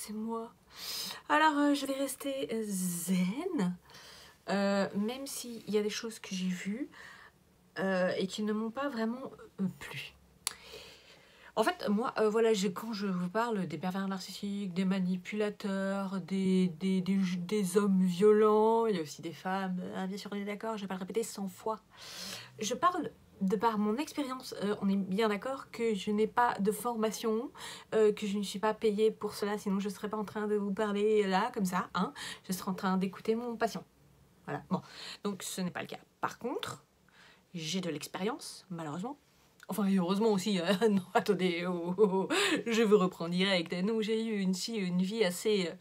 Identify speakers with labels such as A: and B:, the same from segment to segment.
A: c'est moi. Alors, je vais rester zen, même s'il y a des choses que j'ai vues et qui ne m'ont pas vraiment plu. En fait, moi, voilà, quand je vous parle des pervers narcissiques, des manipulateurs, des hommes violents, il y a aussi des femmes, bien sûr on est d'accord, je vais pas le répéter 100 fois. Je parle de par mon expérience, on est bien d'accord que je n'ai pas de formation, que je ne suis pas payée pour cela, sinon je ne serais pas en train de vous parler là, comme ça, hein. Je serais en train d'écouter mon patient. Voilà, bon, donc ce n'est pas le cas. Par contre, j'ai de l'expérience, malheureusement. Enfin, heureusement aussi, non, attendez, je veux reprendre direct. Non, j'ai eu une vie assez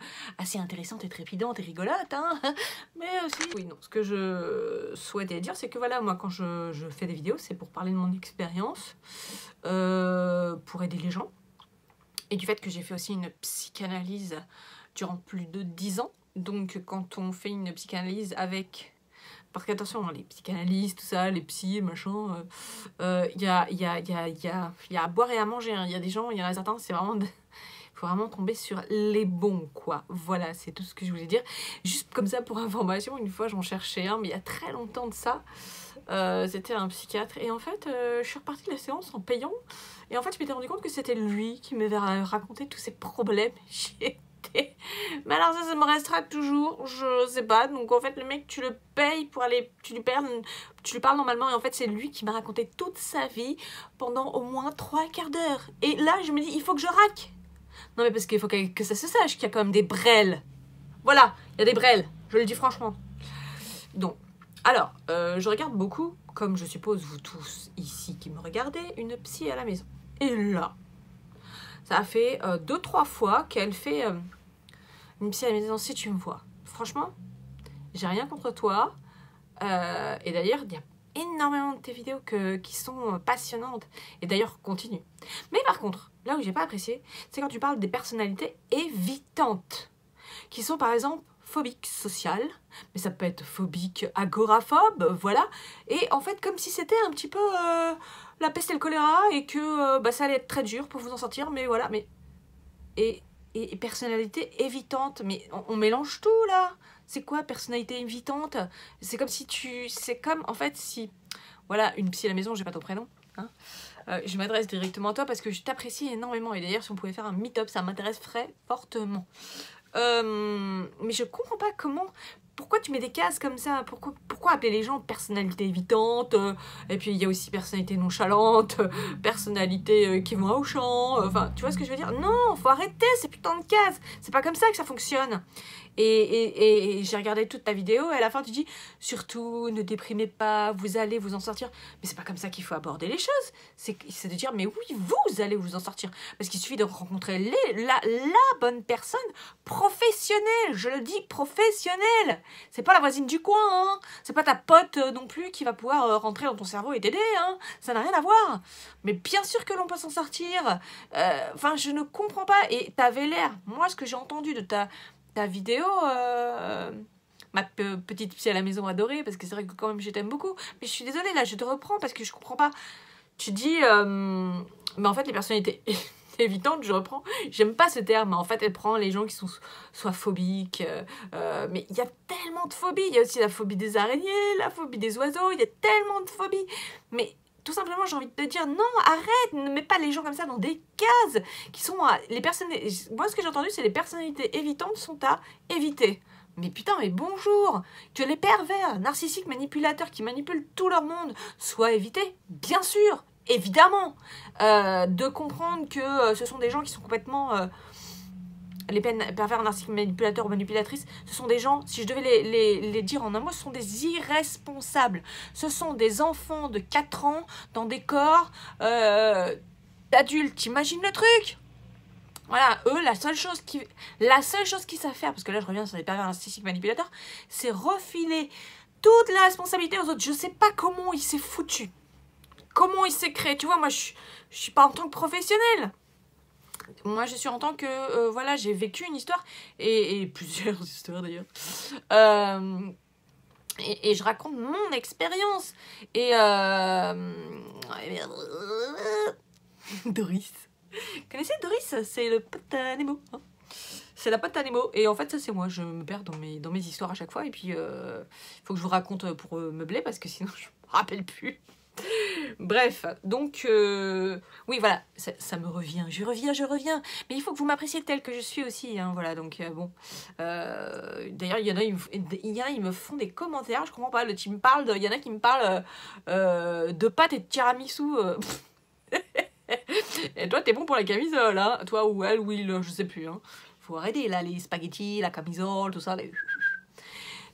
A: intéressante et trépidante et rigolote, hein. Mais aussi, oui, non, ce que je souhaitais dire, c'est que voilà, moi, quand je fais des vidéos, c'est pour parler de mon expérience, pour aider les gens, et du fait que j'ai fait aussi une psychanalyse durant plus de 10 ans. Donc, quand on fait une psychanalyse avec... Parce qu'attention, les psychanalystes, tout ça, les psys, machin, il y a à boire et à manger. Hein. Il y a des gens, il y en a certains, c'est vraiment... faut vraiment tomber sur les bons, quoi. Voilà, c'est tout ce que je voulais dire. Juste comme ça, pour information, une fois, j'en cherchais un, mais il y a très longtemps de ça. C'était un psychiatre. Et en fait, je suis repartie de la séance en payant. Et en fait, je m'étais rendu compte que c'était lui qui m'avait raconté tous ses problèmes. Mais alors ça me restera toujours, je sais pas. Donc en fait le mec, tu le payes pour aller, tu lui parles normalement, et en fait c'est lui qui m'a raconté toute sa vie pendant au moins 3/4 d'heure. Et là je me dis, il faut que je raque. Non mais parce qu'il faut que ça se sache qu'il y a quand même des brels. Voilà, il y a des brels, je le dis franchement. Donc, alors, je regarde beaucoup, comme je suppose vous tous ici qui me regardez, une psy à la maison. Et là, ça a fait 2-3 fois qu'elle fait... une psy à la maison, si tu me vois. Franchement, j'ai rien contre toi. Et d'ailleurs, il y a énormément de tes vidéos qui sont passionnantes. Et d'ailleurs, continue. Mais par contre, là où j'ai pas apprécié, c'est quand tu parles des personnalités évitantes. Qui sont par exemple phobiques sociales. Mais ça peut être phobique agoraphobe, voilà. Et en fait, comme si c'était un petit peu la peste et le choléra. Et que ça allait être très dur pour vous en sortir. Mais voilà, mais... Et personnalité évitante, mais on mélange tout là. C'est quoi personnalité évitante? C'est comme si c'est comme en fait si... Voilà, une psy à la maison, j'ai pas ton prénom. Hein, je m'adresse directement à toi parce que je t'apprécie énormément. Et d'ailleurs, si on pouvait faire un meet-up, ça m'intéresserait fortement. Mais je comprends pas comment... Pourquoi tu mets des cases comme ça? Pourquoi appeler les gens personnalité évitante? Et puis il y a aussi personnalité nonchalante, personnalité qui vont au champ. Enfin, tu vois ce que je veux dire? Non, faut arrêter ces putains de cases. C'est pas comme ça que ça fonctionne. Et j'ai regardé toute ta vidéo et à la fin tu dis surtout ne déprimez pas, vous allez vous en sortir. Mais c'est pas comme ça qu'il faut aborder les choses. C'est de dire mais oui, vous allez vous en sortir. Parce qu'il suffit de rencontrer la bonne personne professionnelle. Je le dis professionnelle. C'est pas la voisine du coin, hein. C'est pas ta pote non plus qui va pouvoir rentrer dans ton cerveau et t'aider, hein. Ça n'a rien à voir. Mais bien sûr que l'on peut s'en sortir. Enfin, je ne comprends pas. Et t'avais l'air, moi ce que j'ai entendu de ta vidéo, ma petite psy à la maison adorée, parce que c'est vrai que quand même je t'aime beaucoup, mais je suis désolée, là je te reprends parce que je comprends pas. Tu dis, mais en fait les personnalités évitantes, je reprends, j'aime pas ce terme, mais en fait elle prend les gens qui sont soit phobiques, mais il y a tellement de phobies, il y a aussi la phobie des araignées, la phobie des oiseaux, il y a tellement de phobies, mais... Tout simplement, j'ai envie de te dire, non, arrête, ne mets pas les gens comme ça dans des cases qui sont... les personnes. Moi, ce que j'ai entendu, c'est les personnalités évitantes sont à éviter. Mais putain, mais bonjour! Que les pervers, narcissiques, manipulateurs qui manipulent tout leur monde soient évités, bien sûr, évidemment. De comprendre que ce sont des gens qui sont complètement... les pervers narcissiques, manipulateurs ou manipulatrices, ce sont des gens, si je devais les dire en un mot, ce sont des irresponsables. Ce sont des enfants de 4 ans dans des corps d'adultes. T'imagines le truc? Voilà, eux, la seule chose qu'ils savent faire, parce que là je reviens sur les pervers narcissiques manipulateurs, c'est refiler toute la responsabilité aux autres. Je sais pas comment il s'est foutu. Comment il s'est créé. Tu vois, moi je suis pas en tant que professionnel. Moi, je suis en tant que... voilà, j'ai vécu une histoire, et plusieurs histoires d'ailleurs. Et je raconte mon expérience. Et... Doris. Vous connaissez Doris? C'est le pote à Nemo. Hein, c'est la pote à Nemo. Et en fait, ça, c'est moi. Je me perds dans mes histoires à chaque fois. Et puis, il faut que je vous raconte pour meubler parce que sinon, je me rappelle plus. Bref, donc, oui, voilà, ça me revient. Je reviens. Mais il faut que vous m'appréciez tel que je suis aussi. Hein, voilà, donc, bon. D'ailleurs, il y en a, ils me font des commentaires. Je comprends pas. Il y en a qui me parlent de pâtes et de tiramisu. Et toi, t'es bon pour la camisole, hein. Toi ou elle ou il, je sais plus. Hein. Faut arrêter, là, les spaghettis, la camisole, tout ça.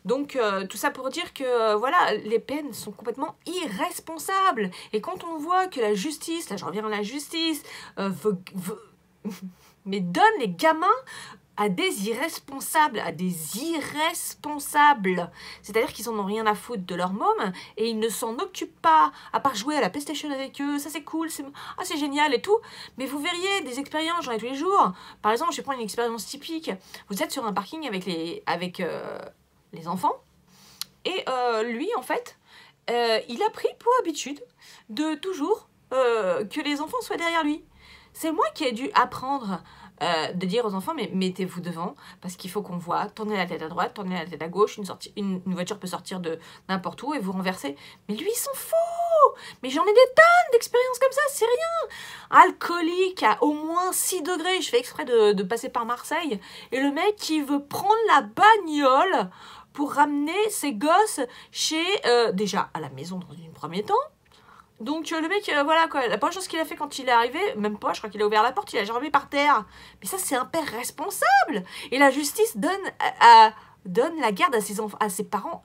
A: Donc, tout ça pour dire que, voilà, les peines sont complètement irresponsables. Et quand on voit que la justice, là, je reviens à la justice, mais donne les gamins à des irresponsables, C'est-à-dire qu'ils en ont rien à foutre de leur môme et ils ne s'en occupent pas, à part jouer à la PlayStation avec eux, ça c'est cool, c'est génial et tout. Mais vous verriez des expériences, j'en ai tous les jours. Par exemple, je vais prendre une expérience typique. Vous êtes sur un parking avec les enfants et lui, en fait, il a pris pour habitude de toujours que les enfants soient derrière lui. C'est moi qui ai dû apprendre de dire aux enfants, mais mettez-vous devant, parce qu'il faut qu'on voit, tournez la tête à droite, tournez la tête à gauche, une voiture peut sortir de n'importe où et vous renverser. Mais lui, il s'en fout. Mais j'en ai des tonnes d'expériences comme ça, c'est rien. Alcoolique à au moins 6 degrés, je fais exprès de passer par Marseille, et le mec qui veut prendre la bagnole pour ramener ses gosses chez, déjà à la maison dans un premier temps. Donc le mec, voilà quoi, la première chose qu'il a fait quand il est arrivé, même pas, je crois qu'il a ouvert la porte, il a germé par terre. Mais ça, c'est un père responsable. Et la justice donne la garde à ses enfants, à ses parents,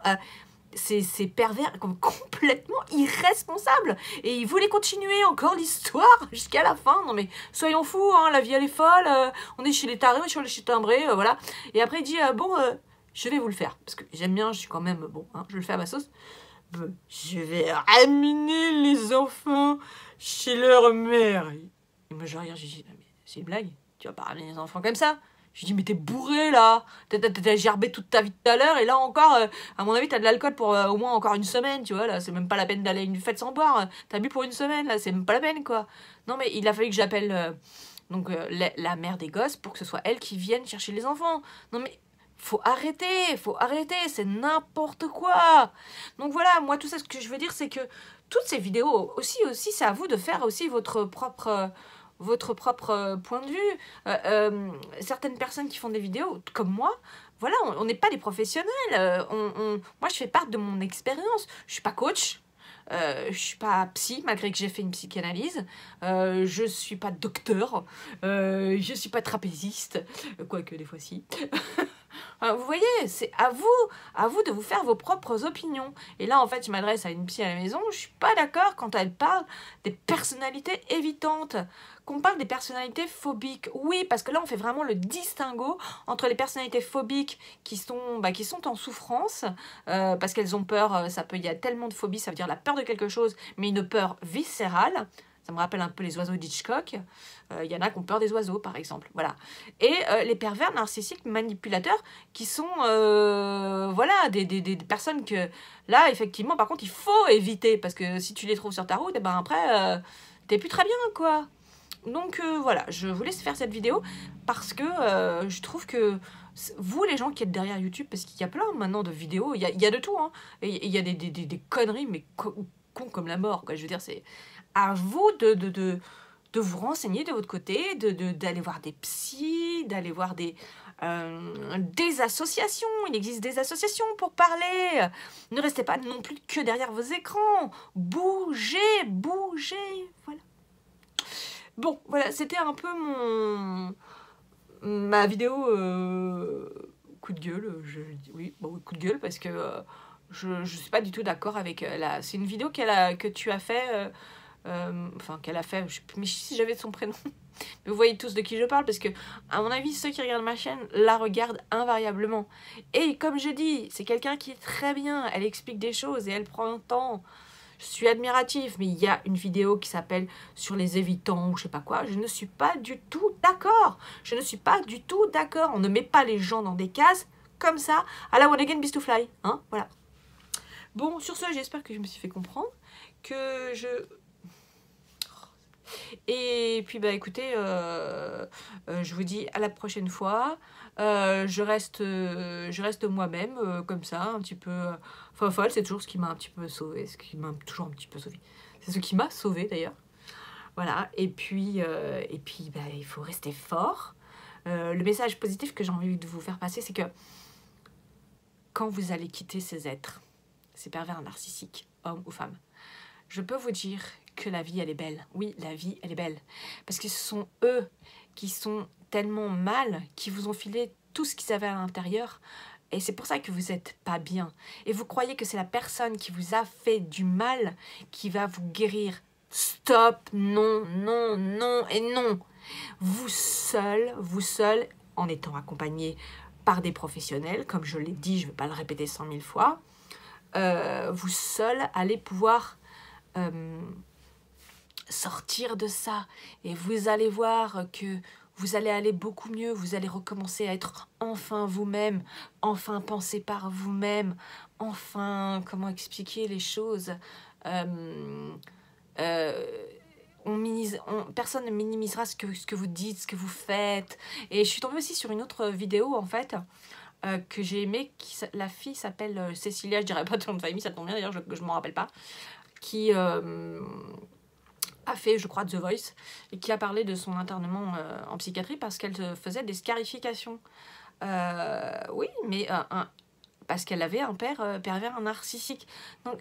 A: ces pervers complètement irresponsables. Et il voulait continuer encore l'histoire jusqu'à la fin. Non mais soyons fous, hein, la vie elle est folle, on est chez les tarés, on est chez les timbrés, voilà. Et après il dit, bon, je vais vous le faire. Parce que j'aime bien, je suis quand même, bon, hein, je le fais à ma sauce. Je vais ramener les enfants chez leur mère. Et moi, je regarde, j'ai dit, c'est une blague. Tu vas pas ramener les enfants comme ça. Je dis, mais t'es bourré, là. T'as gerbé toute ta vie tout à l'heure. Et là, encore, à mon avis, t'as de l'alcool pour au moins encore une semaine, tu vois. Là, c'est même pas la peine d'aller à une fête sans boire. T'as bu pour une semaine, là. C'est même pas la peine, quoi. Non, mais il a fallu que j'appelle la mère des gosses pour que ce soit elle qui vienne chercher les enfants. Non, mais... faut arrêter, c'est n'importe quoi. Donc voilà, moi tout ça, ce que je veux dire, c'est que toutes ces vidéos, aussi c'est à vous de faire aussi votre propre point de vue. Certaines personnes qui font des vidéos, comme moi, voilà, on n'est pas des professionnels. Moi, je fais part de mon expérience. Je suis pas coach. Je suis pas psy, malgré que j'ai fait une psychanalyse. Je suis pas docteur. Je suis pas trapéziste. Quoique, des fois, si. Vous voyez, c'est à vous de vous faire vos propres opinions. Et là, en fait, je m'adresse à une psy à la maison. Je suis pas d'accord quand elle parle des personnalités évitantes. Qu'on parle des personnalités phobiques. Oui, parce que là, on fait vraiment le distinguo entre les personnalités phobiques qui sont en souffrance, parce qu'elles ont peur. Il y a tellement de phobie, ça veut dire la peur de quelque chose, mais une peur viscérale. Ça me rappelle un peu les oiseaux d'Hitchcock. Il y en a qui ont peur des oiseaux, par exemple. Voilà. Et les pervers narcissiques manipulateurs qui sont voilà, des personnes que, là, effectivement, par contre, il faut éviter. Parce que si tu les trouves sur ta route, et ben après, t'es plus très bien, quoi. Donc, voilà, je vous laisse faire cette vidéo parce que je trouve que vous, les gens qui êtes derrière YouTube, parce qu'il y a plein maintenant de vidéos, il y a de tout, hein. Et il y a des conneries, mais cons comme la mort, quoi. Je veux dire, c'est... à vous de vous renseigner de votre côté, d'aller voir des psys, d'aller voir des associations. Il existe des associations pour parler. Ne restez pas non plus que derrière vos écrans. Bougez, voilà. Bon, voilà, c'était un peu ma vidéo coup de gueule. Oui, bon, coup de gueule parce que je suis pas du tout d'accord avec c'est une vidéo que tu as fait... enfin qu'elle a fait, je sais plus, mais si j'avais son prénom. Mais vous voyez tous de qui je parle parce que, à mon avis, ceux qui regardent ma chaîne la regardent invariablement. Et comme je dis, c'est quelqu'un qui est très bien, elle explique des choses et elle prend le temps. Je suis admiratif, mais il y a une vidéo qui s'appelle sur les évitants ou je sais pas quoi. Je ne suis pas du tout d'accord. Je ne suis pas du tout d'accord. On ne met pas les gens dans des cases comme ça à la One Again Beast to Fly. Hein, voilà. Bon, sur ce, j'espère que je me suis fait comprendre. Que je... Et puis bah écoutez, je vous dis à la prochaine fois. Je reste moi-même, comme ça, un petit peu folle. C'est toujours ce qui m'a un petit peu sauvée, ce qui m'a toujours un petit peu sauvée. C'est ce qui m'a sauvée d'ailleurs. Voilà, et puis bah, il faut rester fort. Le message positif que j'ai envie de vous faire passer, c'est que quand vous allez quitter ces êtres, ces pervers narcissiques, hommes ou femmes, je peux vous dire que la vie, elle est belle. Oui, la vie, elle est belle. Parce que ce sont eux qui sont tellement mal, qui vous ont filé tout ce qu'ils avaient à l'intérieur. Et c'est pour ça que vous n'êtes pas bien. Et vous croyez que c'est la personne qui vous a fait du mal qui va vous guérir. Stop, non, non, non et non. Vous seul, en étant accompagné par des professionnels, comme je l'ai dit, je ne vais pas le répéter 100 000 fois, vous seul allez pouvoir sortir de ça. Et vous allez voir que vous allez aller beaucoup mieux, vous allez recommencer à être enfin vous-même, enfin penser par vous-même, enfin, comment expliquer les choses personne ne minimisera ce que vous dites, ce que vous faites. Et je suis tombée aussi sur une autre vidéo, en fait, que j'ai aimée. La fille s'appelle Cécilia, je dirais pas de nom de famille, ça tombe bien d'ailleurs, je ne m'en rappelle pas. Qui a fait, je crois, The Voice, et qui a parlé de son internement en psychiatrie parce qu'elle faisait des scarifications. Oui, mais parce qu'elle avait un père pervers narcissique.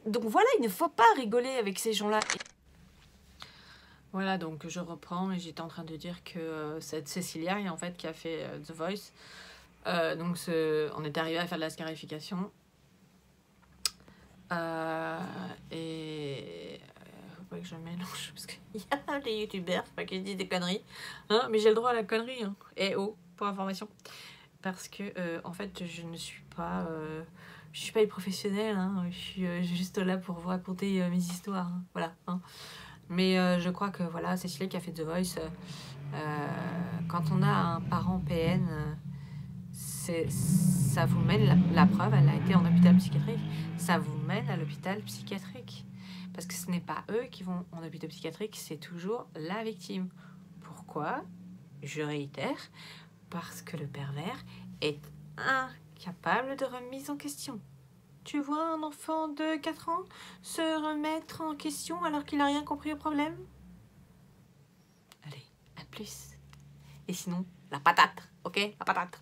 A: Donc voilà, il ne faut pas rigoler avec ces gens-là. Voilà, donc je reprends et j'étais en train de dire que cette Cécilia, en fait, qui a fait The Voice, donc on est arrivé à faire de la scarification. Et faut pas que je mélange parce qu'il y a des youtubeurs, faut pas que je dise des conneries, hein, mais j'ai le droit à la connerie, hein. Et oh, pour information, parce que en fait je ne suis pas une professionnelle, hein. Je suis juste là pour vous raconter mes histoires, hein. Voilà, hein. Mais je crois que voilà, Cécilia qui a fait The Voice, quand on a un parent PN, ça vous mène, la preuve, elle a été en hôpital psychiatrique, ça vous mène à l'hôpital psychiatrique. Parce que ce n'est pas eux qui vont en hôpital psychiatrique, c'est toujours la victime. Pourquoi? Je réitère, parce que le pervers est incapable de remise en question. Tu vois un enfant de 4 ans se remettre en question alors qu'il n'a rien compris au problème? Allez, à plus. Et sinon, la patate, ok? La patate.